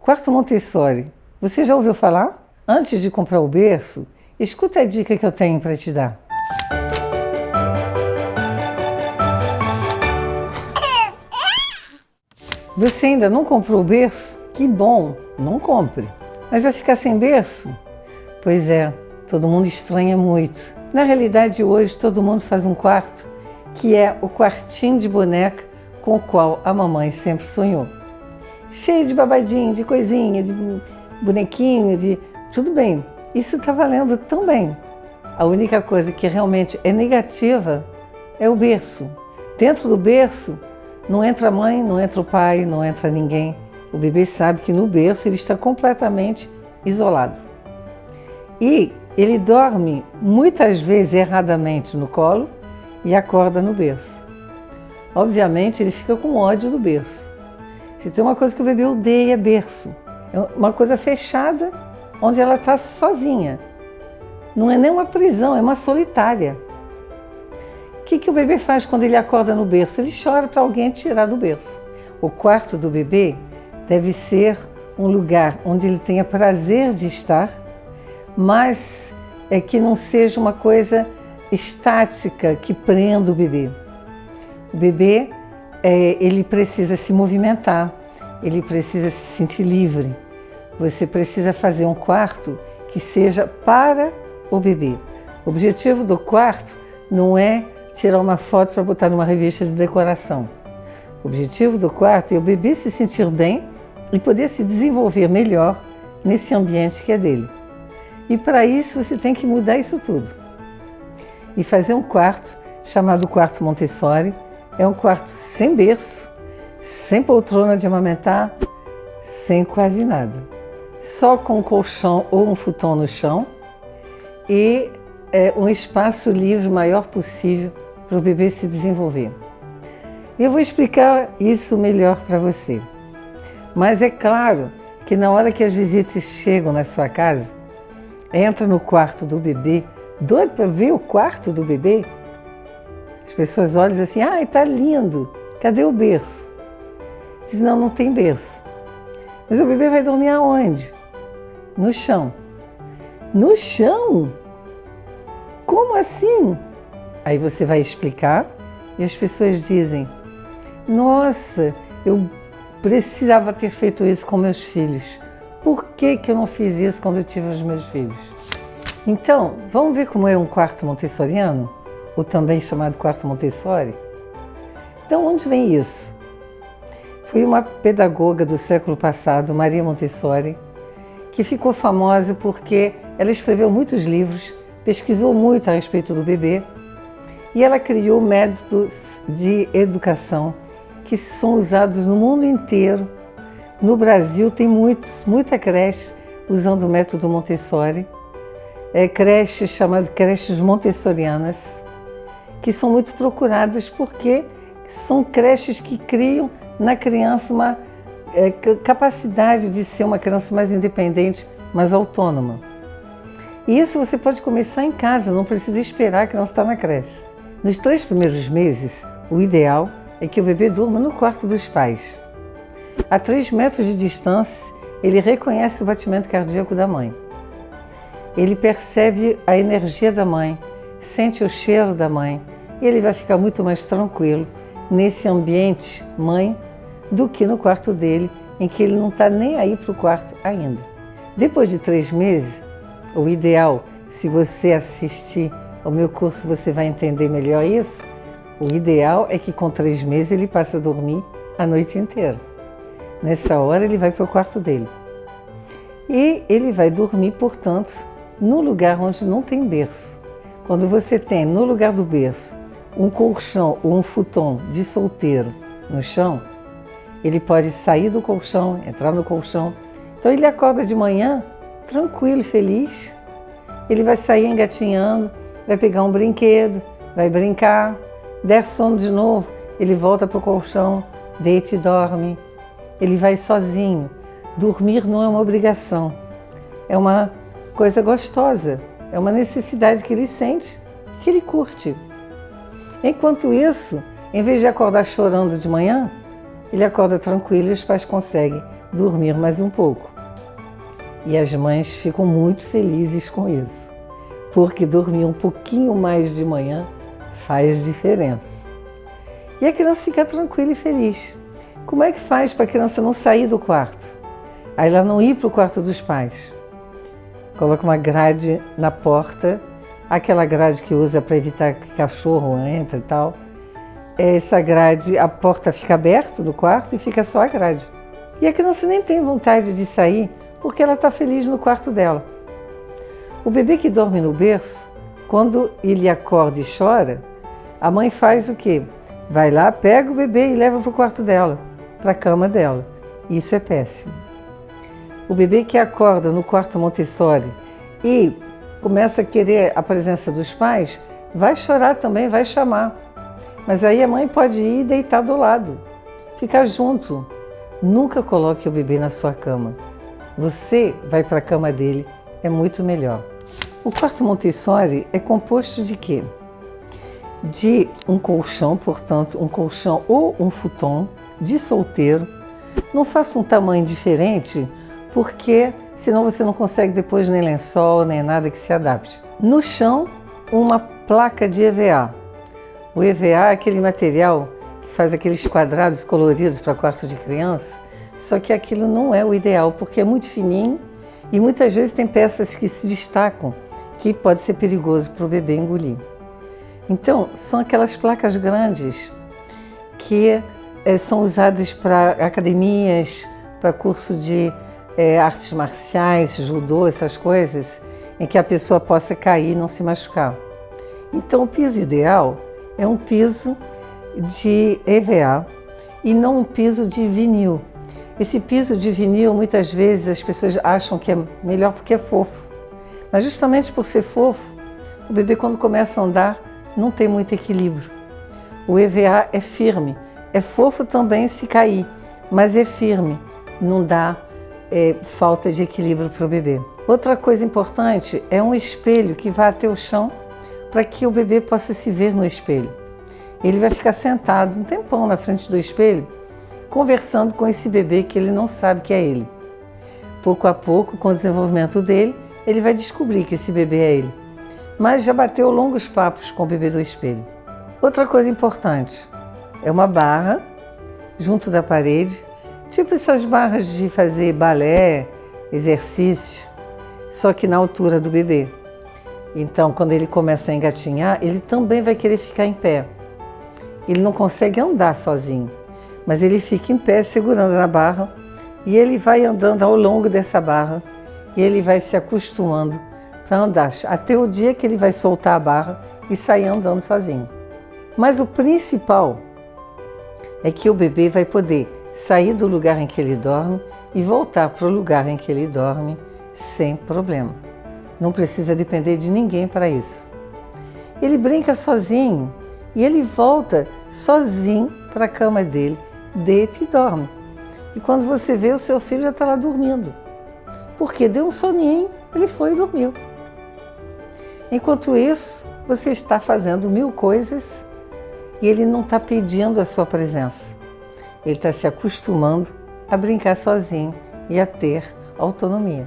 Quarto Montessori, você já ouviu falar? Antes de comprar o berço, escuta a dica que eu tenho para te dar. Você ainda não comprou o berço? Que bom, não compre. Mas vai ficar sem berço? Pois é, todo mundo estranha muito. Na realidade, hoje todo mundo faz um quarto que é o quartinho de boneca com o qual a mamãe sempre sonhou. Cheio de babadinho, de coisinha, de bonequinho, de... Tudo bem, isso está valendo tão bem. A única coisa que realmente é negativa é o berço. Dentro do berço não entra a mãe, não entra o pai, não entra ninguém. O bebê sabe que no berço ele está completamente isolado. E ele dorme muitas vezes erradamente no colo e acorda no berço. Obviamente ele fica com ódio do berço. Se tem uma coisa que o bebê odeia é berço. É uma coisa fechada onde ela está sozinha. Não é nem uma prisão, é uma solitária. O que o bebê faz quando ele acorda no berço? Ele chora para alguém tirar do berço. O quarto do bebê deve ser um lugar onde ele tenha prazer de estar, mas que não seja uma coisa estática que prenda o bebê. O bebê ele precisa se movimentar, ele precisa se sentir livre. Você precisa fazer um quarto que seja para o bebê. O objetivo do quarto não é tirar uma foto para botar numa revista de decoração. O objetivo do quarto é o bebê se sentir bem e poder se desenvolver melhor nesse ambiente que é dele. E para isso você tem que mudar isso tudo. E fazer um quarto chamado Quarto Montessori. É um quarto sem berço, sem poltrona de amamentar, sem quase nada. Só com um colchão ou um futon no chão e um espaço livre o maior possível para o bebê se desenvolver. Eu vou explicar isso melhor para você. Mas é claro que na hora que as visitas chegam na sua casa, entra no quarto do bebê, doido para ver o quarto do bebê, as pessoas olham assim, tá lindo, cadê o berço? Diz, não tem berço. Mas o bebê vai dormir aonde? No chão. No chão? Como assim? Aí você vai explicar e as pessoas dizem, nossa, eu precisava ter feito isso com meus filhos. Por que eu não fiz isso quando eu tive os meus filhos? Então, vamos ver como é um quarto montessoriano? Ou também chamado Quarto Montessori? Então, onde vem isso? Foi uma pedagoga do século passado, Maria Montessori, que ficou famosa porque ela escreveu muitos livros, pesquisou muito a respeito do bebê e ela criou métodos de educação que são usados no mundo inteiro. No Brasil tem muita creche usando o método Montessori, creches chamadas creches montessorianas, que são muito procuradas porque são creches que criam na criança uma capacidade de ser uma criança mais independente, mais autônoma. E isso você pode começar em casa, não precisa esperar a criança estar na creche. Nos 3 primeiros meses, o ideal é que o bebê durma no quarto dos pais. A 3 metros de distância, ele reconhece o batimento cardíaco da mãe. Ele percebe a energia da mãe, sente o cheiro da mãe, e ele vai ficar muito mais tranquilo nesse ambiente mãe do que no quarto dele, em que ele não está nem aí para o quarto ainda. Depois de 3 meses, o ideal, se você assistir ao meu curso, você vai entender melhor isso, o ideal é que com 3 meses ele passe a dormir a noite inteira. Nessa hora ele vai para o quarto dele. E ele vai dormir, portanto, no lugar onde não tem berço. Quando você tem no lugar do berço um colchão ou um futon de solteiro no chão, ele pode sair do colchão, entrar no colchão. Então ele acorda de manhã tranquilo, feliz. Ele vai sair engatinhando, vai pegar um brinquedo, vai brincar, der sono de novo, ele volta para o colchão, deita e dorme. Ele vai sozinho. Dormir não é uma obrigação, é uma coisa gostosa, é uma necessidade que ele sente, que ele curte. Enquanto isso, em vez de acordar chorando de manhã, ele acorda tranquilo e os pais conseguem dormir mais um pouco. E as mães ficam muito felizes com isso, porque dormir um pouquinho mais de manhã faz diferença. E a criança fica tranquila e feliz. Como é que faz para a criança não sair do quarto? Aí ela não ir para o quarto dos pais. Coloca uma grade na porta, aquela grade que usa para evitar que cachorro entre e tal. Essa grade, a porta fica aberta do quarto e fica só a grade. E a criança nem tem vontade de sair porque ela está feliz no quarto dela. O bebê que dorme no berço, quando ele acorda e chora, a mãe faz o quê? Vai lá, pega o bebê e leva para o quarto dela, para a cama dela. Isso é péssimo. O bebê que acorda no quarto Montessori e começa a querer a presença dos pais, vai chorar também, vai chamar. Mas aí a mãe pode ir e deitar do lado, ficar junto. Nunca coloque o bebê na sua cama. Você vai para a cama dele, é muito melhor. O quarto Montessori é composto de quê? De um colchão, portanto, um colchão ou um futon de solteiro. Não faça um tamanho diferente, porque senão você não consegue depois nem lençol, nem nada que se adapte. No chão, uma placa de EVA. O EVA é aquele material que faz aqueles quadrados coloridos para quarto de criança, só que aquilo não é o ideal, porque é muito fininho e muitas vezes tem peças que se destacam, que pode ser perigoso para o bebê engolir. Então, são aquelas placas grandes que são usadas para academias, para curso de artes marciais, judô, essas coisas, em que a pessoa possa cair e não se machucar. Então, o piso ideal é um piso de EVA e não um piso de vinil. Esse piso de vinil, muitas vezes as pessoas acham que é melhor porque é fofo. Mas justamente por ser fofo, o bebê quando começa a andar não tem muito equilíbrio. O EVA é firme, é fofo também se cair, mas é firme, não dá falta de equilíbrio para o bebê. Outra coisa importante é um espelho que vá até o chão para que o bebê possa se ver no espelho. Ele vai ficar sentado um tempão na frente do espelho, conversando com esse bebê que ele não sabe que é ele. Pouco a pouco, com o desenvolvimento dele, ele vai descobrir que esse bebê é ele. Mas já bateu longos papos com o bebê do espelho. Outra coisa importante é uma barra junto da parede, tipo essas barras de fazer balé, exercício, só que na altura do bebê. Então, quando ele começa a engatinhar, ele também vai querer ficar em pé. Ele não consegue andar sozinho, mas ele fica em pé segurando na barra e ele vai andando ao longo dessa barra e ele vai se acostumando para andar, até o dia que ele vai soltar a barra e sair andando sozinho. Mas o principal é que o bebê vai poder sair do lugar em que ele dorme e voltar para o lugar em que ele dorme sem problema. Não precisa depender de ninguém para isso. Ele brinca sozinho e ele volta sozinho para a cama dele, deita e dorme. E quando você vê, o seu filho já está lá dormindo. Porque deu um soninho, ele foi e dormiu. Enquanto isso, você está fazendo 1000 coisas e ele não está pedindo a sua presença. Ele está se acostumando a brincar sozinho e a ter autonomia.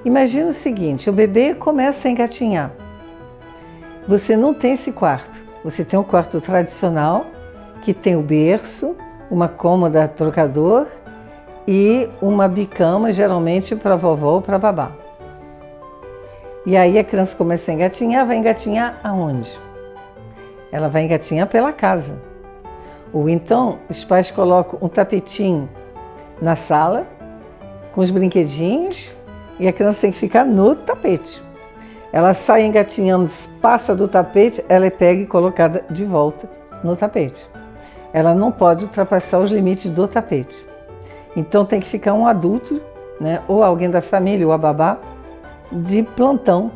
Imagina o seguinte, o bebê começa a engatinhar. Você não tem esse quarto. Você tem um quarto tradicional, que tem o berço, uma cômoda trocador e uma bicama, geralmente para a vovó ou para a babá. E aí a criança começa a engatinhar, vai engatinhar aonde? Ela vai engatinhar pela casa. Ou então os pais colocam um tapetinho na sala, com os brinquedinhos, e a criança tem que ficar no tapete. Ela sai engatinhando, passa do tapete, ela é pega e colocada de volta no tapete. Ela não pode ultrapassar os limites do tapete. Então tem que ficar um adulto, né, ou alguém da família, ou a babá, de plantão,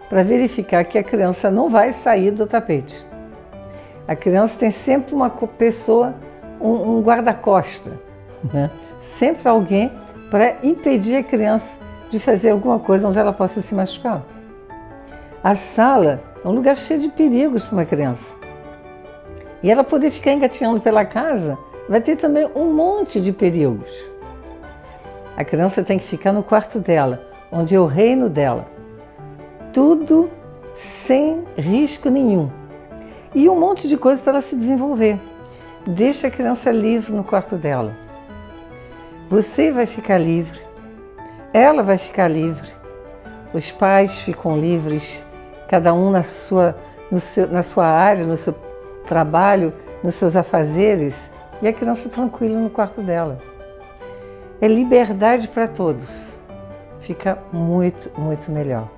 para verificar que a criança não vai sair do tapete. A criança tem sempre uma pessoa, um guarda-costa, né? Sempre alguém para impedir a criança de fazer alguma coisa onde ela possa se machucar. A sala é um lugar cheio de perigos para uma criança. E ela poder ficar engatinhando pela casa vai ter também um monte de perigos. A criança tem que ficar no quarto dela, onde é o reino dela. Tudo sem risco nenhum. E um monte de coisa para ela se desenvolver. Deixa a criança livre no quarto dela. Você vai ficar livre, ela vai ficar livre, os pais ficam livres, cada um na sua área, no seu trabalho, nos seus afazeres, e a criança tranquila no quarto dela. É liberdade para todos. Fica muito, muito melhor.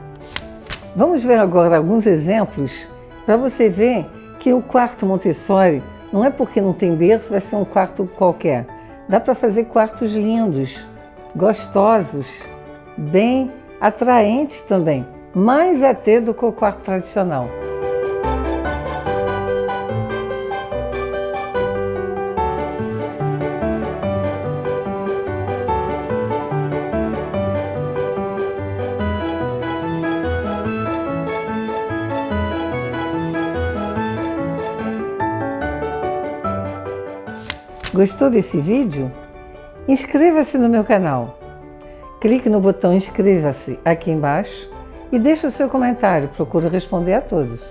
Vamos ver agora alguns exemplos para você ver que o quarto Montessori não é porque não tem berço, vai ser um quarto qualquer. Dá para fazer quartos lindos, gostosos, bem atraentes também, mais até do que o quarto tradicional. Gostou desse vídeo? Inscreva-se no meu canal. Clique no botão inscreva-se aqui embaixo e deixe o seu comentário. Procuro responder a todos.